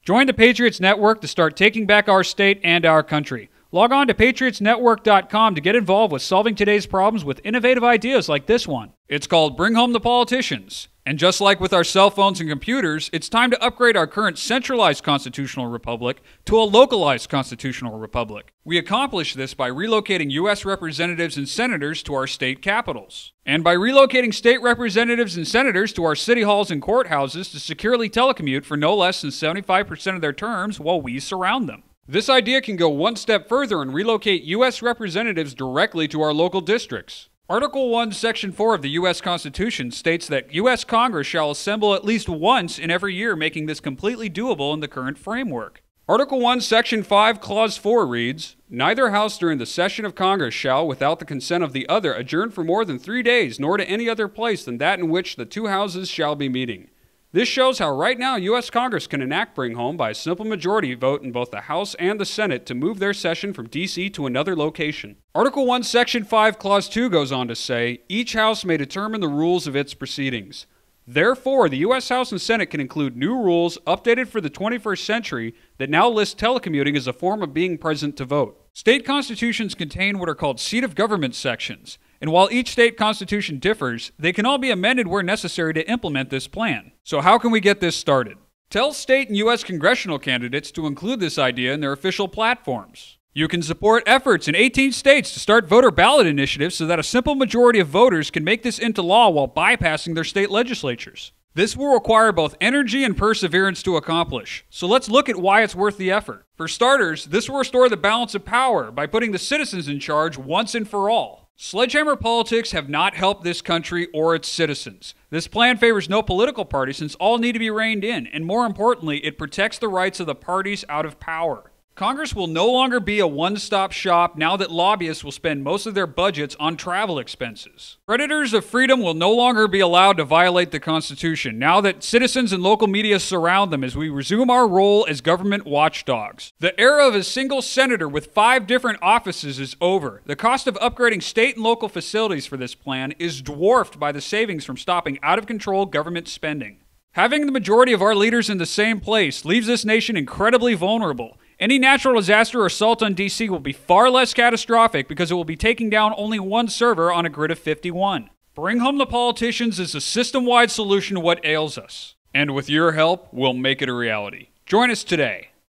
Join the Patriots Network to start taking back our state and our country. Log on to patriotsnetwork.com to get involved with solving today's problems with innovative ideas like this one. It's called Bring Home the Politicians. And just like with our cell phones and computers, it's time to upgrade our current centralized constitutional republic to a localized constitutional republic. We accomplish this by relocating U.S. representatives and senators to our state capitals, and by relocating state representatives and senators to our city halls and courthouses to securely telecommute for no less than 75% of their terms while we surround them. This idea can go one step further and relocate U.S. representatives directly to our local districts. Article 1, Section 4 of the U.S. Constitution states that U.S. Congress shall assemble at least once in every year, making this completely doable in the current framework. Article 1, Section 5, Clause 4 reads, "Neither house during the session of Congress shall, without the consent of the other, adjourn for more than 3 days, nor to any other place than that in which the two houses shall be meeting." This shows how right now U.S. Congress can enact Bring Home by a simple majority vote in both the House and the Senate to move their session from D.C. to another location. Article 1, Section 5, Clause 2 goes on to say, "Each House may determine the rules of its proceedings." Therefore, the U.S. House and Senate can include new rules updated for the 21st century that now list telecommuting as a form of being present to vote. State constitutions contain what are called seat of government sections, and while each state constitution differs, they can all be amended where necessary to implement this plan. So how can we get this started? Tell state and U.S. congressional candidates to include this idea in their official platforms. You can support efforts in 18 states to start voter ballot initiatives so that a simple majority of voters can make this into law while bypassing their state legislatures. This will require both energy and perseverance to accomplish, so let's look at why it's worth the effort. For starters, this will restore the balance of power by putting the citizens in charge once and for all. Sledgehammer politics have not helped this country or its citizens. This plan favors no political party since all need to be reined in, and more importantly, it protects the rights of the parties out of power. Congress will no longer be a one-stop shop now that lobbyists will spend most of their budgets on travel expenses. Predators of freedom will no longer be allowed to violate the Constitution now that citizens and local media surround them as we resume our role as government watchdogs. The era of a single senator with 5 different offices is over. The cost of upgrading state and local facilities for this plan is dwarfed by the savings from stopping out-of-control government spending. Having the majority of our leaders in the same place leaves this nation incredibly vulnerable. Any natural disaster or assault on D.C. will be far less catastrophic because it will be taking down only one server on a grid of 51. Bring Home the Politicians is a system-wide solution to what ails us. And with your help, we'll make it a reality. Join us today.